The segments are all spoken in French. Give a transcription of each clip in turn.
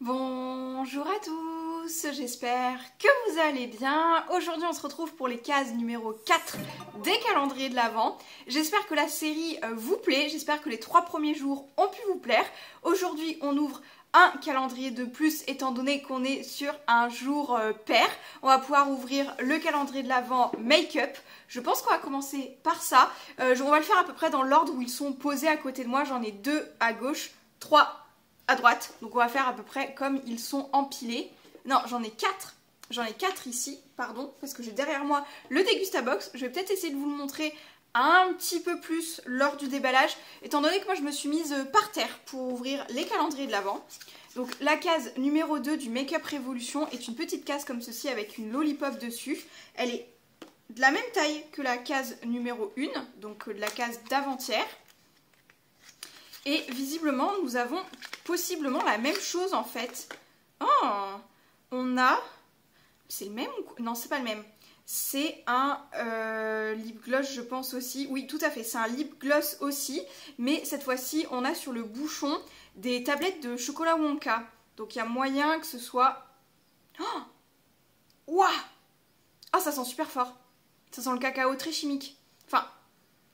Bonjour à tous, j'espère que vous allez bien. Aujourd'hui on se retrouve pour les cases numéro 4 des calendriers de l'Avent. J'espère que la série vous plaît, j'espère que les 3 premiers jours ont pu vous plaire. Aujourd'hui on ouvre un calendrier de plus étant donné qu'on est sur un jour pair. On va pouvoir ouvrir le calendrier de l'Avent make-up. Je pense qu'on va commencer par ça. On va le faire à peu près dans l'ordre où ils sont posés à côté de moi. J'en ai 2 à gauche, 3 à droite, donc on va faire à peu près comme ils sont empilés. Non, j'en ai 4. J'en ai 4 ici, pardon, parce que j'ai derrière moi le Dégustabox. Je vais peut-être essayer de vous le montrer un petit peu plus lors du déballage, étant donné que moi je me suis mise par terre pour ouvrir les calendriers de l'Avent. Donc la case numéro 2 du Make-up Révolution est une petite case comme ceci avec une lollipop dessus. Elle est de la même taille que la case numéro 1, donc de la case d'avant-hier. Et visiblement, nous avons possiblement la même chose en fait. Oh, on a... C'est le même ou... Non, c'est pas le même. C'est un lip gloss, je pense aussi. Oui, tout à fait, c'est un lip gloss aussi. Mais cette fois-ci, on a sur le bouchon des tablettes de chocolat Wonka. Donc il y a moyen que ce soit... Oh, ouah, oh, ça sent super fort. Ça sent le cacao très chimique. Enfin,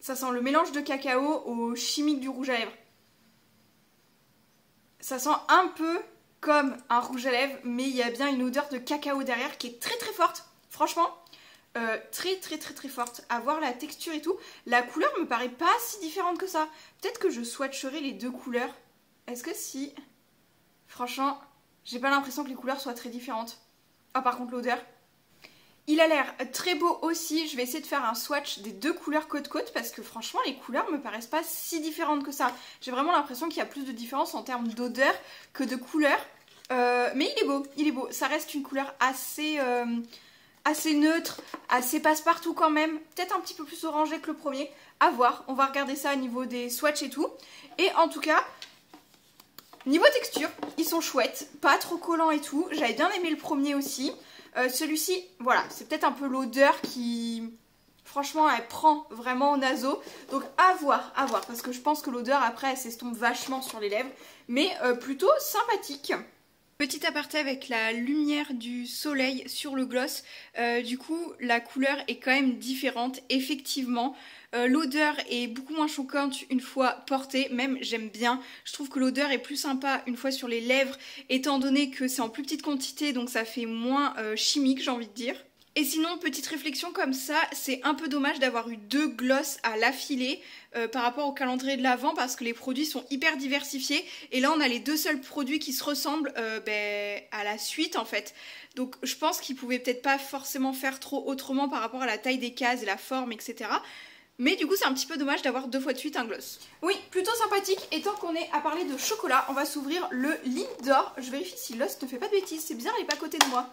ça sent le mélange de cacao au chimique du rouge à lèvres. Ça sent un peu comme un rouge à lèvres, mais il y a bien une odeur de cacao derrière qui est très très forte. Franchement, très forte. À voir la texture et tout. La couleur me paraît pas si différente que ça. Peut-être que je swatcherai les deux couleurs. Est-ce que si... Franchement, j'ai pas l'impression que les couleurs soient très différentes. Ah, par contre, l'odeur... Il a l'air très beau aussi. Je vais essayer de faire un swatch des deux couleurs côte-côte parce que franchement les couleurs me paraissent pas si différentes que ça. J'ai vraiment l'impression qu'il y a plus de différence en termes d'odeur que de couleur. Mais il est beau, il est beau. Ça reste une couleur assez neutre, assez passe-partout quand même. Peut-être un petit peu plus orangé que le premier. À voir, on va regarder ça au niveau des swatchs et tout. Et en tout cas... Niveau texture, ils sont chouettes, pas trop collants et tout. J'avais bien aimé le premier aussi. Celui-ci, voilà, c'est peut-être un peu l'odeur qui, franchement, elle prend vraiment au naseau. Donc à voir, parce que je pense que l'odeur après, elle s'estompe vachement sur les lèvres. Mais plutôt sympathique. Petit aparté avec la lumière du soleil sur le gloss, du coup la couleur est quand même différente, effectivement. L'odeur est beaucoup moins choquante une fois portée, même j'aime bien. Je trouve que l'odeur est plus sympa une fois sur les lèvres, étant donné que c'est en plus petite quantité, donc ça fait moins chimique, j'ai envie de dire. Et sinon, petite réflexion comme ça, c'est un peu dommage d'avoir eu 2 gloss à l'affilée par rapport au calendrier de l'Avent parce que les produits sont hyper diversifiés et là on a les 2 seuls produits qui se ressemblent à la suite en fait. Donc je pense qu'ils pouvaient peut-être pas forcément faire trop autrement par rapport à la taille des cases et la forme, etc. Mais du coup c'est un petit peu dommage d'avoir 2 fois de suite un gloss. Oui, plutôt sympathique. Et tant qu'on est à parler de chocolat, on va s'ouvrir le Lindor. Je vérifie si l'os ne fait pas de bêtises, c'est bizarre, il n'est pas à côté de moi.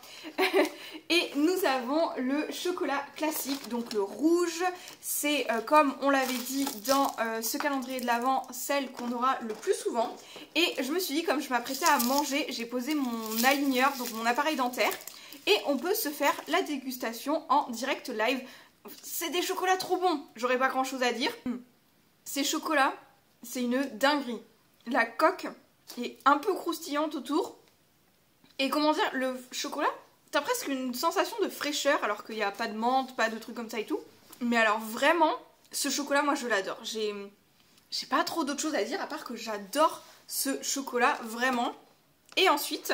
Et nous avons le chocolat classique, donc le rouge. C'est comme on l'avait dit dans ce calendrier de l'Avent, celle qu'on aura le plus souvent. Et je me suis dit, comme je m'apprêtais à manger, j'ai posé mon aligneur, donc mon appareil dentaire. Et on peut se faire la dégustation en direct live. C'est des chocolats trop bons, j'aurais pas grand chose à dire. Ces chocolats, c'est une dinguerie. La coque est un peu croustillante autour. Et comment dire, le chocolat, t'as presque une sensation de fraîcheur alors qu'il n'y a pas de menthe, pas de trucs comme ça et tout. Mais alors vraiment, ce chocolat, moi je l'adore. J'ai pas trop d'autres choses à dire à part que j'adore ce chocolat, vraiment. Et ensuite,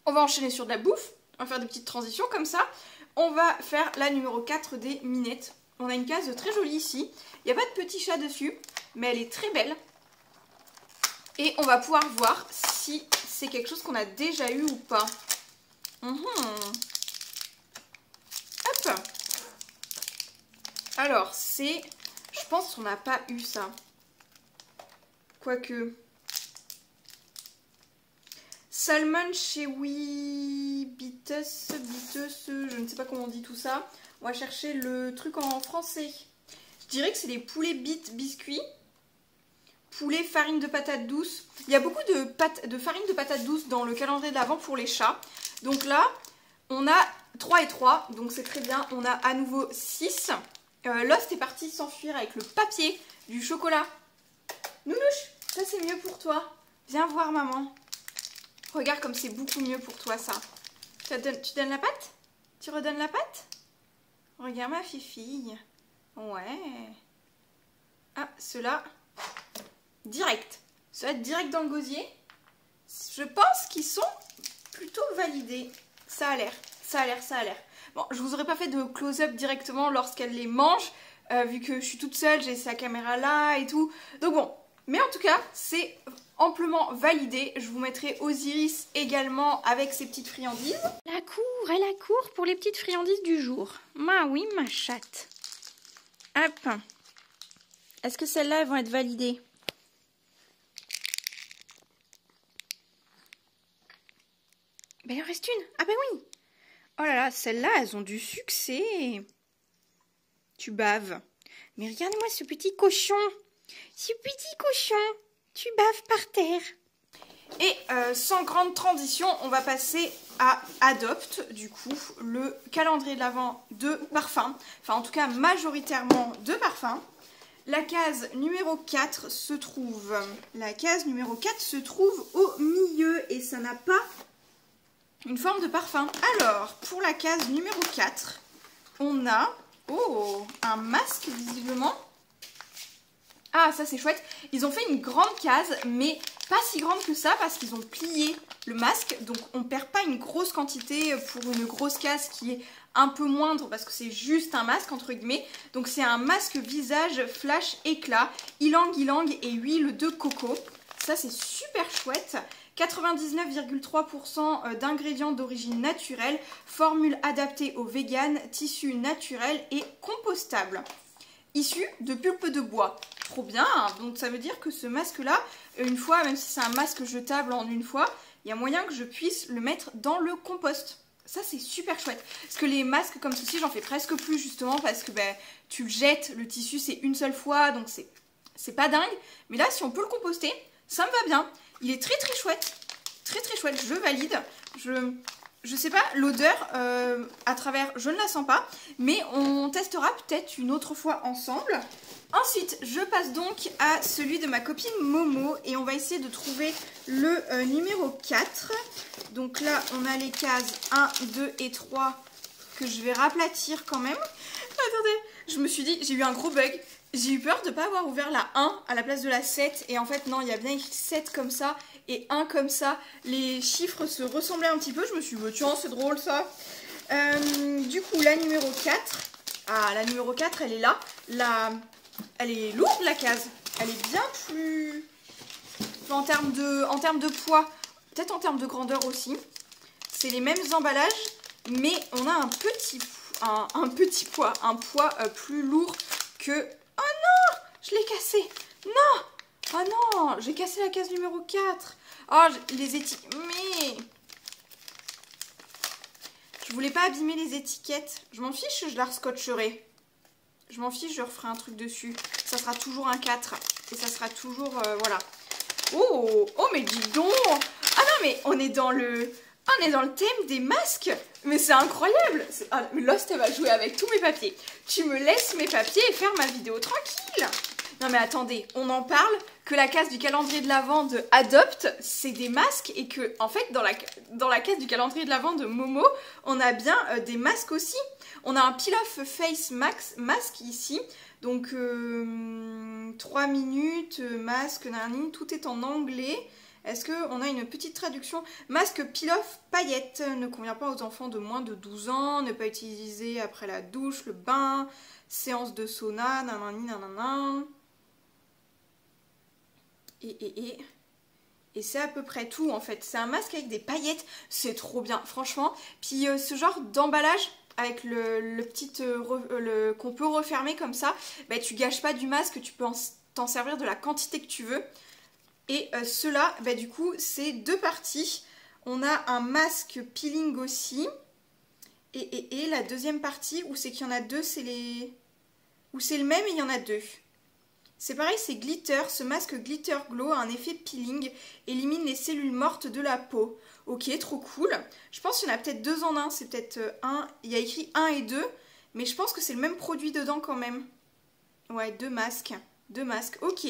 on va enchaîner sur de la bouffe. On va faire des petites transitions comme ça. On va faire la numéro 4 des minettes. On a une case très jolie ici. Il n'y a pas de petit chat dessus, mais elle est très belle. Et on va pouvoir voir si c'est quelque chose qu'on a déjà eu ou pas. Hop. Alors, c'est... Je pense qu'on n'a pas eu ça. Quoique... Salmon chewy bitus, je ne sais pas comment on dit tout ça. On va chercher le truc en français. Je dirais que c'est les poulets biscuits. Poulet farine de patate douce. Il y a beaucoup de farine de patate douce dans le calendrier de l'Avent pour les chats. Donc là, on a 3 et 3, donc c'est très bien. On a à nouveau 6. Lost est parti s'enfuir avec le papier du chocolat. Nounouche, ça c'est mieux pour toi. Viens voir maman. Regarde comme c'est beaucoup mieux pour toi ça. Tu donnes la pâte? Tu redonnes la pâte? Regarde ma fifille. Ouais. Ah, ceux-là, direct. Ceux-là, direct dans le gosier. Je pense qu'ils sont plutôt validés. Ça a l'air, ça a l'air, ça a l'air. Bon, je vous aurais pas fait de close-up directement lorsqu'elle les mange, vu que je suis toute seule, j'ai sa caméra là et tout. Donc bon, mais en tout cas, c'est amplement validé. Je vous mettrai Osiris également avec ses petites friandises. La cour, elle accourt pour les petites friandises du jour. Ma oui, ma chatte. Hop. Est-ce que celles-là, elles vont être validées? Ben, il en reste une. Ah ben oui. Oh là là, celles-là, elles ont du succès. Tu baves. Mais regarde-moi ce petit cochon. Ce petit cochon. Tu baves par terre. Et sans grande transition, on va passer à Adopt, du coup, le calendrier de l'Avent de parfum. Enfin, en tout cas, majoritairement de parfum. La case numéro 4 se trouve... La case numéro 4 se trouve au milieu et ça n'a pas une forme de parfum. Alors, pour la case numéro 4, on a... Oh, un masque, visiblement. Ah, ça c'est chouette. Ils ont fait une grande case, mais pas si grande que ça parce qu'ils ont plié le masque. Donc on perd pas une grosse quantité pour une grosse case qui est un peu moindre parce que c'est juste un masque entre guillemets. Donc c'est un masque visage flash éclat, ylang-ylang et huile de coco. Ça c'est super chouette. 99,3% d'ingrédients d'origine naturelle, formule adaptée aux véganes, tissu naturel et compostable. Issu de pulpe de bois. Trop bien, donc ça veut dire que ce masque-là, une fois, même si c'est un masque jetable en une fois, il y a moyen que je puisse le mettre dans le compost. Ça, c'est super chouette. Parce que les masques comme ceci, j'en fais presque plus justement parce que ben, tu le jettes, le tissu, c'est une seule fois, donc c'est pas dingue. Mais là, si on peut le composter, ça me va bien. Il est très très chouette. Très très chouette, je valide. Je sais pas, l'odeur, à travers, je ne la sens pas. Mais on testera peut-être une autre fois ensemble. Ensuite, je passe donc à celui de ma copine Momo. Et on va essayer de trouver le numéro 4. Donc là, on a les cases 1, 2 et 3 que je vais raplatir quand même. Attendez, je me suis dit, j'ai eu un gros bug. J'ai eu peur de ne pas avoir ouvert la 1 à la place de la 7. Et en fait, non, il y a bien écrit 7 comme ça et 1 comme ça. Les chiffres se ressemblaient un petit peu. Je me suis dit, bah, tiens, c'est drôle ça. Du coup, la numéro 4. Ah, la numéro 4, elle est là. Elle est lourde, la case. Elle est bien plus... En termes de poids, peut-être en termes de grandeur aussi. C'est les mêmes emballages, mais on a un poids plus lourd que... Oh non, je l'ai cassé. Non. Oh non, j'ai cassé la case numéro 4. Oh, les étiquettes... Mais... Je voulais pas abîmer les étiquettes. Je m'en fiche, je la rescotcherai. Je m'en fiche, je referai un truc dessus. Ça sera toujours un 4. Et ça sera toujours... voilà. Oh, mais dis donc. Ah non, mais on est dans le thème des masques. Mais c'est incroyable. Ah, mais Lost, elle va jouer avec tous mes papiers. Tu me laisses mes papiers et faire ma vidéo tranquille. Non mais attendez, on en parle que la case du calendrier de l'Avent de Adopt, c'est des masques et que, en fait, dans la case du calendrier de l'Avent de Momo, on a bien des masques aussi. On a un peel-off face masque ici. Donc 3 minutes, masque, nanani, tout est en anglais. Est-ce qu'on a une petite traduction? Masque peel-off paillettes ne convient pas aux enfants de moins de 12 ans, ne pas utiliser après la douche, le bain, séance de sauna, nanani, nanana. Et c'est à peu près tout en fait. C'est un masque avec des paillettes, c'est trop bien, franchement. Puis ce genre d'emballage avec le petit qu'on peut refermer comme ça, bah, tu gâches pas du masque, tu peux t'en servir de la quantité que tu veux. Et ceux-là, bah, du coup, c'est 2 parties. On a un masque peeling aussi. Et la deuxième partie, où c'est qu'il y en a 2, c'est les... Où c'est le même et il y en a 2. C'est pareil, c'est glitter. Ce masque glitter glow a un effet peeling, élimine les cellules mortes de la peau. Ok, trop cool. Je pense qu'il y en a peut-être 2 en 1. C'est peut-être un. Il y a écrit 1 et 2. Mais je pense que c'est le même produit dedans quand même. Ouais, 2 masques. 2 masques. Ok.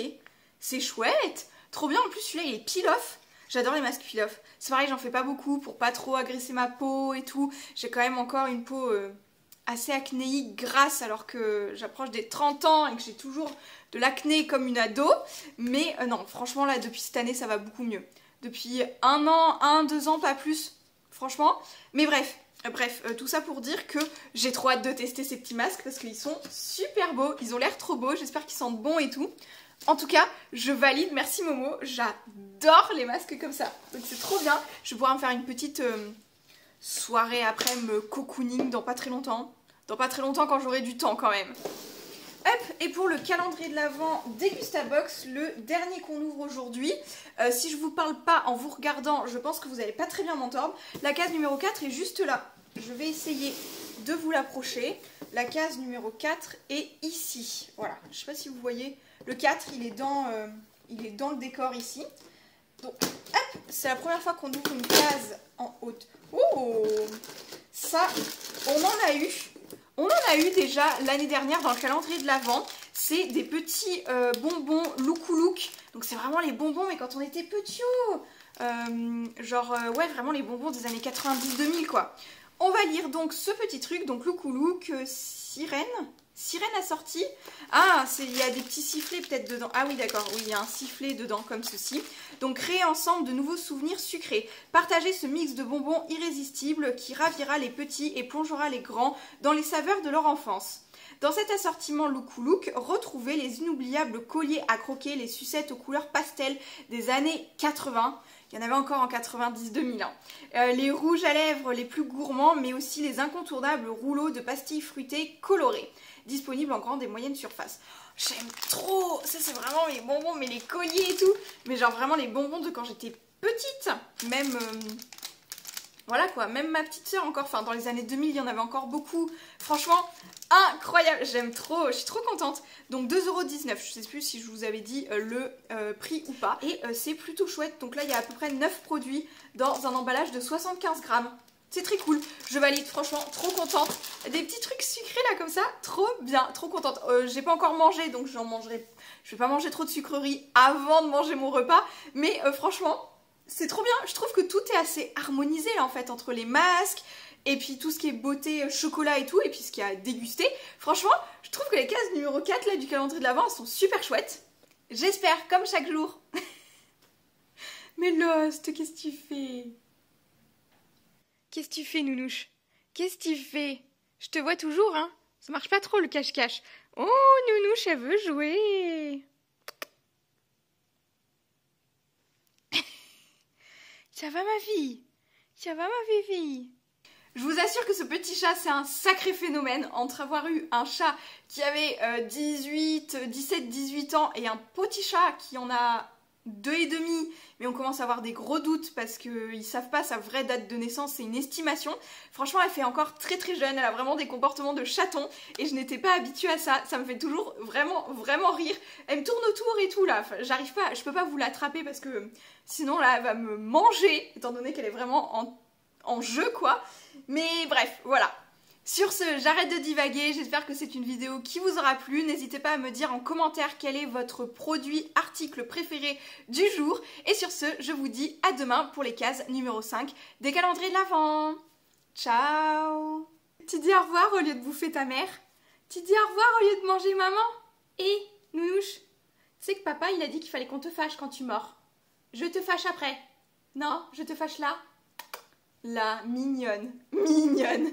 C'est chouette. Trop bien. En plus, celui-là, il est peel-off. J'adore les masques peel off. C'est pareil, j'en fais pas beaucoup pour pas trop agresser ma peau et tout. J'ai quand même encore une peau assez acnéique, grasse, alors que j'approche des 30 ans et que j'ai toujours de l'acné comme une ado. Mais non, franchement là, depuis cette année, ça va beaucoup mieux. Depuis 1 an, 2 ans, pas plus, franchement. Mais bref, tout ça pour dire que j'ai trop hâte de tester ces petits masques parce qu'ils sont super beaux, ils ont l'air trop beaux, j'espère qu'ils sentent bon et tout. En tout cas, je valide, merci Momo, j'adore les masques comme ça. Donc c'est trop bien, je vais pouvoir me faire une petite soirée après, me cocooning dans pas très longtemps. Dans pas très longtemps quand j'aurai du temps quand même. Hop, et pour le calendrier de l'Avent Degustabox, le dernier qu'on ouvre aujourd'hui, si je vous parle pas en vous regardant, je pense que vous n'allez pas très bien m'entendre. La case numéro 4 est juste là. Je vais essayer de vous l'approcher. La case numéro 4 est ici. Voilà, je sais pas si vous voyez. Le 4, il est dans le décor ici. Donc, hop, c'est la première fois qu'on ouvre une case en haute. Oh, ça, on en a eu. On en a eu déjà l'année dernière dans le calendrier de l'Avent. C'est des petits bonbons Loukoulok. Donc c'est vraiment les bonbons, mais quand on était petits. Ouais, vraiment les bonbons des années 90-2000 quoi. On va lire donc ce petit truc, donc Loukoulok, sirène. Sirène assortie. Ah, il y a des petits sifflets peut-être dedans. Ah oui, d'accord, oui, il y a un sifflet dedans comme ceci. Donc, créer ensemble de nouveaux souvenirs sucrés. Partagez ce mix de bonbons irrésistibles qui ravira les petits et plongera les grands dans les saveurs de leur enfance. Dans cet assortiment Loukoulok, retrouvez les inoubliables colliers à croquer, les sucettes aux couleurs pastel des années 80. Il y en avait encore en 90-2000. Les rouges à lèvres les plus gourmands, mais aussi les incontournables rouleaux de pastilles fruitées colorées. Disponibles en grande et moyenne surface. J'aime trop. Ça, c'est vraiment mes bonbons, mais les colliers et tout. Mais genre vraiment les bonbons de quand j'étais petite. Même... voilà quoi, même ma petite soeur encore, enfin dans les années 2000 il y en avait encore beaucoup. Franchement, incroyable, j'aime trop, je suis trop contente. Donc 2,19 €, je sais plus si je vous avais dit le prix ou pas. Et c'est plutôt chouette, donc là il y a à peu près 9 produits dans un emballage de 75 grammes. C'est très cool, je valide, franchement, trop contente. Des petits trucs sucrés là comme ça, trop bien, trop contente. J'ai pas encore mangé, donc j'en mangerai. Je vais pas manger trop de sucreries avant de manger mon repas, mais franchement... c'est trop bien, je trouve que tout est assez harmonisé là en fait, entre les masques et puis tout ce qui est beauté, chocolat et tout, et puis ce qu'il y a à déguster. Franchement, je trouve que les cases numéro 4 là du calendrier de l'Avent, elles sont super chouettes. J'espère, comme chaque jour. Mais Lost, qu'est-ce que tu fais? Qu'est-ce que tu fais, Nounouche? Qu'est-ce que tu fais? Je te vois toujours, hein? Ça marche pas trop le cache-cache. Oh, Nounouche, elle veut jouer. Ça va ma fille? Ça va ma fille? Je vous assure que ce petit chat, c'est un sacré phénomène. Entre avoir eu un chat qui avait 17-18 ans et un petit chat qui en a 2,5, mais on commence à avoir des gros doutes parce qu'ils savent pas sa vraie date de naissance, c'est une estimation. Franchement, elle fait encore très très jeune, elle a vraiment des comportements de chaton et je n'étais pas habituée à ça. Ça me fait toujours vraiment rire. Elle me tourne autour et tout là, enfin, j'arrive pas, je peux pas vous l'attraper parce que sinon là elle va me manger étant donné qu'elle est vraiment en jeu quoi. Mais bref, voilà. Sur ce, j'arrête de divaguer, j'espère que c'est une vidéo qui vous aura plu. N'hésitez pas à me dire en commentaire quel est votre produit, article préféré du jour. Et sur ce, je vous dis à demain pour les cases numéro 5 des calendriers de l'Avent. Ciao! Tu dis au revoir au lieu de bouffer ta mère? Tu dis au revoir au lieu de manger maman? Et, Nounouche, tu sais que papa il a dit qu'il fallait qu'on te fâche quand tu mords. Je te fâche après. Non, je te fâche là. Là, mignonne, mignonne.